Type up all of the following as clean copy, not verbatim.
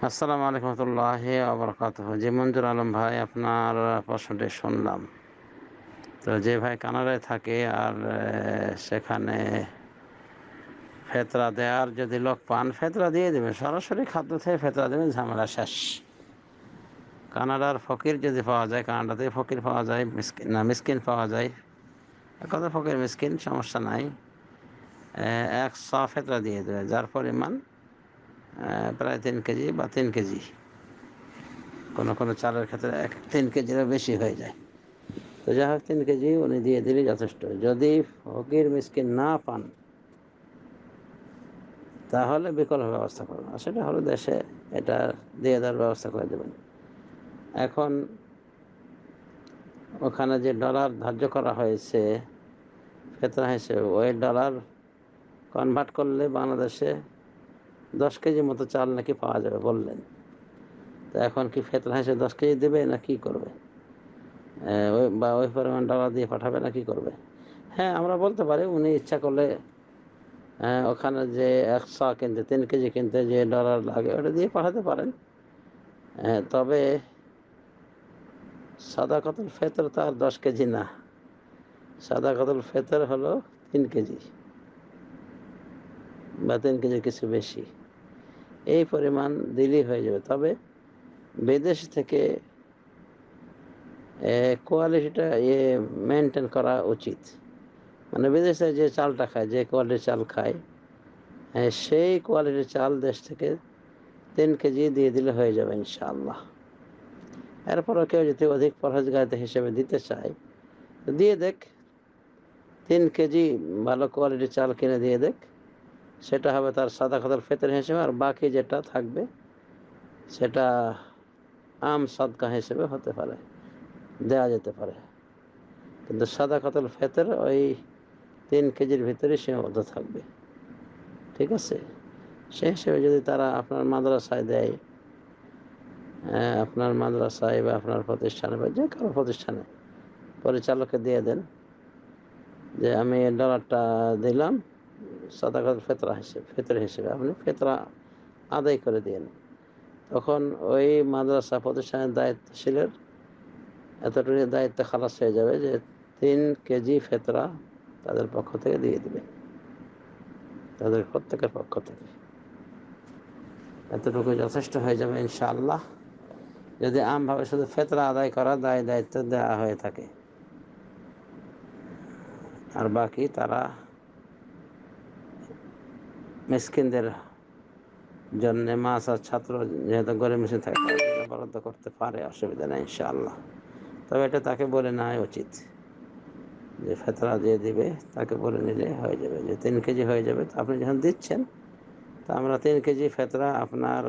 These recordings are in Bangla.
আসসালামু আলাইকুম রহমতুল্লাহি ওয়া বারাকাতুহু। জি মঞ্জুর আলম ভাই, আপনার প্রশ্নটি শুনলাম। তো যে ভাই কানাডায় থাকে আর সেখানে ফেতরা দেওয়ার যদি লোক পান, ফেতরা দিয়ে দেবে, সরাসরি খাদ্য থেকে ফেতরা দেবেন, ঝামেলা শেষ। কানাডার ফকির যদি পাওয়া যায়, কানাডাতে ফকির পাওয়া যায়, মিসকিন পাওয়া যায়, কত ফকির মিসকিন সমস্যা নাই, এক ফেতরা দিয়ে দেবে, যার পরিমাণ প্রায় 3 কেজি বা 3 কেজি, কোনো কোনো চালের ক্ষেত্রে 3 কেজিরও বেশি হয়ে যায়। তো যাই হোক, 3 কেজি উনি দিয়ে দিলে যথেষ্ট। যদি ফকির মিসকিন না পান, তাহলে বিকল্প ব্যবস্থা করবেন, আর সেটা হলো দেশে এটা দিয়ে দেওয়ার ব্যবস্থা করে দেবেন। এখন ওখানে যে ডলার ধার্য করা হয়েছে ফেতরা হিসেবে, ওই ডলার কনভার্ট করলে বাংলাদেশে 10 কেজি মতো চাল নাকি পাওয়া যাবে বললেন। তো এখন কি ফেতরা হিসেবে 10 কেজি দেবে না কি করবে? ওই পরিমাণ ডলার দিয়ে পাঠাবে না কি করবে? হ্যাঁ, আমরা বলতে পারি উনি ইচ্ছা করলে ওখানে যে 100 কিনতে, 3 কেজি কিনতে যে ডলার লাগে, ওটা দিয়ে পাঠাতে পারেন। তবে সাদাকাতুল ফেতর তো আর 10 কেজি না, সাদাকাতুল ফেতর হলো 3 কেজি বা 3 কেজি কিছু বেশি, এই পরিমাণ দিলেই হয়ে যাবে। তবে বিদেশ থেকে কোয়ালিটিটা মেনটেন করা উচিত। মানে বিদেশে যে চালটা খায়, যে কোয়ালিটির চাল খায়, সেই কোয়ালিটির চাল দেশ থেকে 3 কেজি দিয়ে দিলে হয়ে যাবে ইনশাআল্লাহ। এরপরও কেউ যদি অধিক পরহেজগার হিসেবে দিতে চায়, দিয়ে দেখ, 3 কেজি ভালো কোয়ালিটির চাল কিনে দিয়ে দেখ, সেটা হবে তার সাদাকাতুল ফিতর হিসেবে, আর বাকি যেটা থাকবে সেটা আম সাদকা হিসেবে হতে পারে, দেওয়া যেতে পারে। কিন্তু সাদাকাতুল ফিতর ওই 3 কেজির ভিতরে সীমাবদ্ধ থাকবে, ঠিক আছে? সেই হিসেবে যদি তারা আপনার মাদ্রাসায় দেয়, আপনার মাদ্রাসায় বা আপনার প্রতিষ্ঠানে বা যে কোনো প্রতিষ্ঠানে পরিচালককে দিয়ে দেন যে আমি ডলারটা দিলাম সাদাকাতুল ফিতর হিসেবে, আপনি ফিতরা আদায় করে দিন। তখন ওই মাদ্রাসা প্রতিষ্ঠানের দায়িত্বশীলের এতটুকু দায়িত্ব খালাস হয়ে যাবে যে 3 কেজি ফিতরা তাদের পক্ষ থেকে দিয়ে দিবে, তাদের প্রত্যেকের পক্ষ থেকে। এতটুকু যথেষ্ট হয়ে যাবে ইনশাআল্লাহ, যদি আমভাবে শুধু ফিতরা আদায় করা দায়িত্ব দেওয়া হয়ে থাকে, আর বাকি তারা মিসকিনদের জন্য, মাছ আর ছাত্র যেহেতু গরিব মিশন থাকে, বরাদ্দ করতে পারে, অসুবিধা নেই ইনশাআল্লাহ। তবে এটা তাকে বলে নেওয়া উচিত যে ফেতরা দিয়ে দিবে, তাকে বলে নিলে হয়ে যাবে যে 3 কেজি হয়ে যাবে। তো আপনি যখন দিচ্ছেন, তো আমরা 3 কেজি ফেতরা আপনার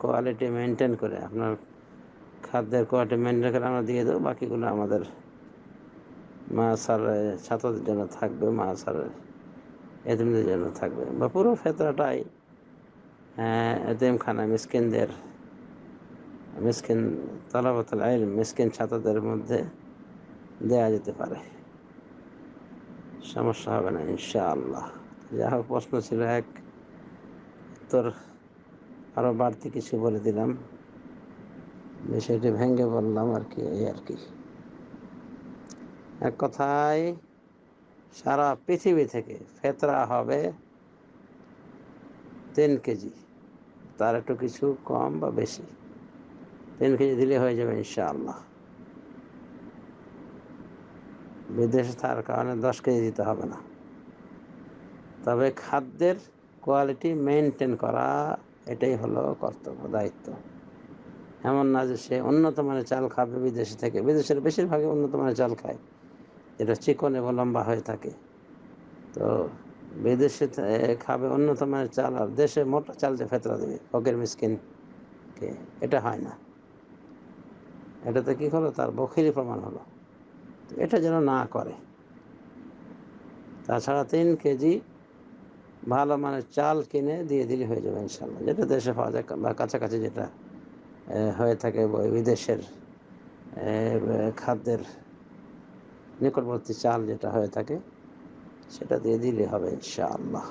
কোয়ালিটি মেনটেন করে, আপনার খাদ্যের কোয়ালিটি মেনটেন করে আমরা দিয়ে দেবো, বাকিগুলো আমাদের মাছ আর ছাত্রদের জন্য থাকবে, মাছ আর এতিমদের জন্য থাকবে, বা পুরো ফেতরাটাই এতিমখানা মিসকিন তালাবাতুল ইলম, মিসকিন ছাত্রদের মধ্যে দেয়া যেতে পারে, সমস্যা হবে না ইনশাআল্লাহ। যা হোক, প্রশ্ন ছিল এক, উত্তর আরও বাড়তি কিছু বলে দিলাম, বিষয়টি ভেঙে বললাম আর কি, এই আর কি। এক কথায় সারা পৃথিবী থেকে ফেতরা হবে 3 কেজি, তার একটু কিছু কম বা বেশি, 3 কেজি দিলে হয়ে যাবে ইনশাআল্লাহ। বিদেশে থাকার কারণে 10 কেজি দিতে হবে না। তবে খাদ্যের কোয়ালিটি মেনটেন করা, এটাই হলো কর্তব্য, দায়িত্ব। এমন না যে সে উন্নত মানের চাল খাবে বিদেশে থেকে, বিদেশের বেশিরভাগই উন্নত মানের চাল খায়, যেটা চিকন এবং লম্বা হয়ে থাকে। তো বিদেশে খাবে উন্নত মানের চাল, আর দেশে মোটা চাল যে ফেতরা দেবে ফকির মিসকিনকে, এটা হয় না। এটাতে কি হলো, তার বখিরি প্রমাণ হলো। তো এটা যেন না করে। তাছাড়া 3 কেজি ভালো মানের চাল কিনে দিয়ে দিলে হয়ে যাবে ইনশাল্লাহ, যেটা দেশে পাওয়া যায় বা কাছাকাছি যেটা হয়ে থাকে বিদেশের খাদ্যের নিকটবর্তী চাল যেটা হয়ে থাকে, সেটা দিয়ে দিলে হবে ইনশাআল্লাহ।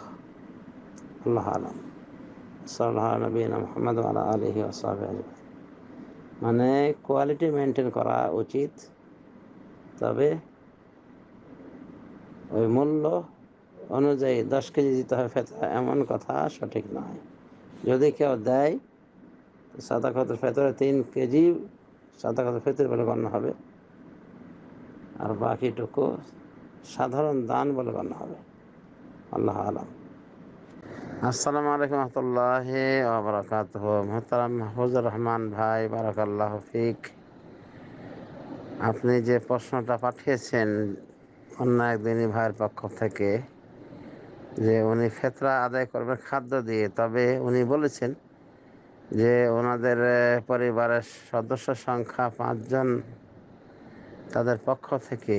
আল্লাহ আলাম। সাল্লাল্লাহু আলা নবিয়িনা মুহাম্মদ ওয়া আলা আলিহি ওয়া সাহবিহি আজমাইন। মানে কোয়ালিটি মেনটেন করা উচিত, তবে ওই মূল্য অনুযায়ী 10 কেজি দিতে হয় ফেতরা, এমন কথা সঠিক নয়। যদি কেউ দেয় সাদাকাতুল ফিতরে 3 কেজি সাদাকাতুল ফিতর বলে গণ্য হবে, আর বাকিটুকু সাধারণ দান বলে গণ্য হবে। আল্লাহ আলাম। আসসালামু আলাইকুম রহমতুল্লাহি ওয়া বারাকাতুহু। মুহতারাম মাহফুজুর রহমান ভাই, বারাকাল্লাহু ফিক। আপনি যে প্রশ্নটা পাঠিয়েছেন অন্য এক দিনী ভাইয়ের পক্ষ থেকে, যে উনি ফিতরা আদায় করবেন খাদ্য দিয়ে, তবে উনি বলেছেন যে ওনাদের পরিবারের সদস্য সংখ্যা 5 জন, তাদের পক্ষ থেকে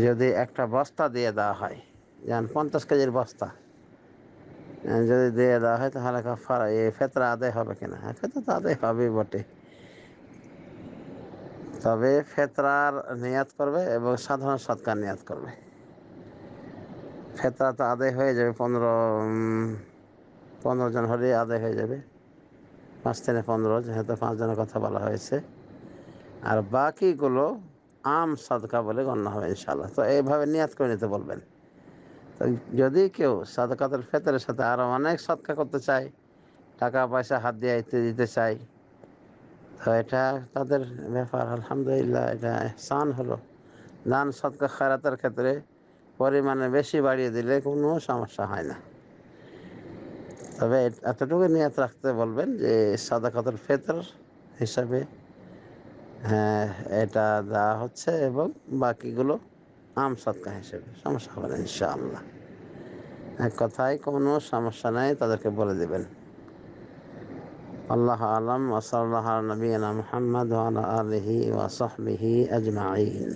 যদি একটা বস্তা দিয়ে দেওয়া হয়, যেমন 50 কেজির বস্তা যদি দিয়ে দেওয়া হয়, তাহলে কাফারা ফিতরা আদায় হবে কিনা? হ্যাঁ, ফিতরা তো আদায় হবে বটে, তবে ফিতরার নিয়াত করবে এবং সাধারণ সদকার নিয়াত করবে। ফিতরা তো আদায় হয়ে যাবে, 15 জন হলেই আদায় হয়ে যাবে, 5 থেকে 15, যেহেতু 5 জনের কথা বলা হয়েছে। আর বাকিগুলো আম সাদকা বলে গণ্য হবে ইনশাআল্লাহ। তো এইভাবে নিয়াত করে নিতে বলবেন। তো যদি কেউ সাদকাতুল ফিতরের সাথে আরও অনেক সদকা করতে চায়, টাকা পয়সা হাত দিয়ে দিতে চায়, তো এটা তাদের ব্যাপার। আলহামদুলিল্লাহ, এটা ইহসান হলো। দান সদকা খায়রাতের ক্ষেত্রে পরিমাণে বেশি বাড়িয়ে দিলে কোনো সমস্যা হয় না, তবে এতটুকু নিয়ত রাখতে বলবেন যে সাদাকাতুল ফিতর হিসাবে হ্যাঁ এটা দেওয়া হচ্ছে, এবং বাকিগুলো আম সদকা হিসেবে। সমস্যা হবে না ইনশাআল্লাহ। এক কথায় কোনো সমস্যা নাই, তাদেরকে বলে দেবেন। আল্লাহ আলাম। ওয়া সাল্লাল্লাহু আলা নবিয়িনা মুহাম্মদ ওয়া আলা আলিহি ওয়া সাহবিহি আজমাইন।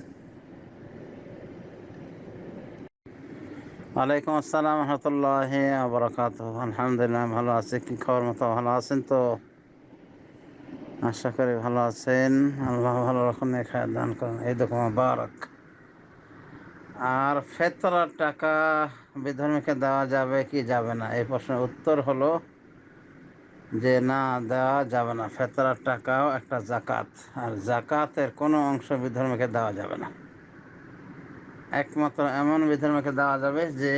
ওয়ালাইকুম আসসালাম রহমতুল্লাহি ওয়া বারাকাতুহু। আলহামদুলিল্লাহ, ভালো আছি। কি খবর? মতো ভালো আছেন তো? আশা করি ভালো আছেন। আল্লাহ ভালো রাখুন, খায়ের দান করেন, এই দেখো মুবারক। আর ফিতরার টাকা বিধর্মীকে দেওয়া যাবে কি যাবে না, এই প্রশ্নের উত্তর হলো যে না, দেওয়া যাবে না। ফিতরার টাকাও একটা জাকাত, আর জাকাতের কোনো অংশ বিধর্মীকে দেওয়া যাবে না। একমাত্র এমন বিধর্মীকে দেওয়া যাবে যে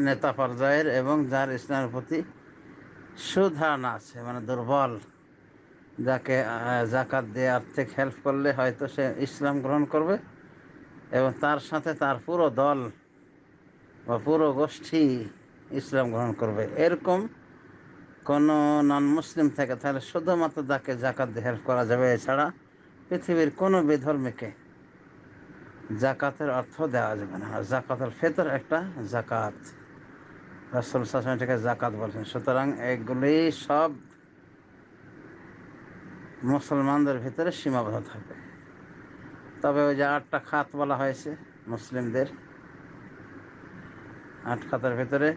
নেতা পর্যায়ের এবং যার ইসলামের প্রতি সুধারণা আছে, মানে দুর্বল, যাকে জাকাত দিয়ে আর্থিক হেল্প করলে হয়তো সে ইসলাম গ্রহণ করবে এবং তার সাথে তার পুরো দল বা পুরো গোষ্ঠী ইসলাম গ্রহণ করবে। এরকম কোনো নন মুসলিম থেকে তাহলে শুধুমাত্র তাকে জাকাত দিয়ে হেল্প করা যাবে। এছাড়া পৃথিবীর কোনো বিধর্মীকে জাকাতের অর্থ দেওয়া যাবে না। আর জাকাতুল ফিতর একটা জাকাত, রাসূল সাল্লাল্লাহু আলাইহি ওয়াসাল্লাম এটাকে জাকাত বলছেন। সুতরাং এগুলি সব মুসলমানদের ভিতরে সীমাবদ্ধ থাকবে। তবে ওই যে 8টা খাত বলা হয়েছে মুসলিমদের, 8 খাতের ভিতরে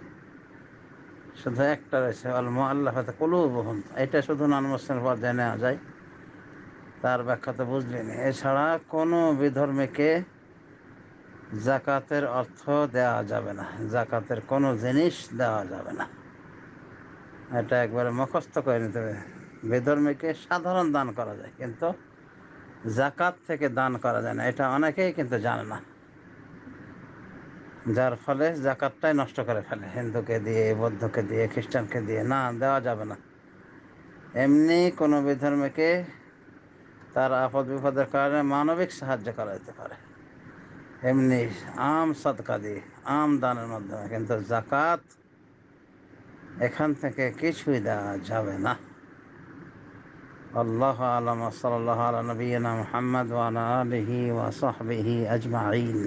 শুধু একটা রয়েছে আল মুআল্লাফাত কুলুবুহুম, এটা শুধু নন মুসলিম পর্যায়ে নেওয়া যায়, তার ব্যাখ্যা তো বুঝলেন। এছাড়া কোনো বিধর্মীকে জাকাতের অর্থ দেওয়া যাবে না, জাকাতের কোনো জিনিস দেওয়া যাবে না, এটা একবারে মুখস্থ করে নিতে হবে। বিধর্মীকে সাধারণ দান করা যায়, কিন্তু জাকাত থেকে দান করা যায় না, এটা অনেকেই কিন্তু জানে না, যার ফলে জাকাতটাই নষ্ট করে ফেলে। হিন্দুকে দিয়ে, বৌদ্ধকে দিয়ে, খ্রিস্টানকে দিয়ে, না, দেওয়া যাবে না। এমনি কোনো বিধর্মীকে তার আপদ বিপদের কারণে মানবিক সাহায্য করা যেতে পারে, এমনি আম সদকা দিয়ে, আম দানের মাধ্যমে, কিন্তু জাকাত এখান থেকে কিছুই দেওয়া যাবে না। আল্লাহু আ'লাম। সাল্লাল্লাহু আলা নবিয়িনা মুহাম্মদ ওয়া আলা আলিহি ওয়া সাহবিহি আজমাইন।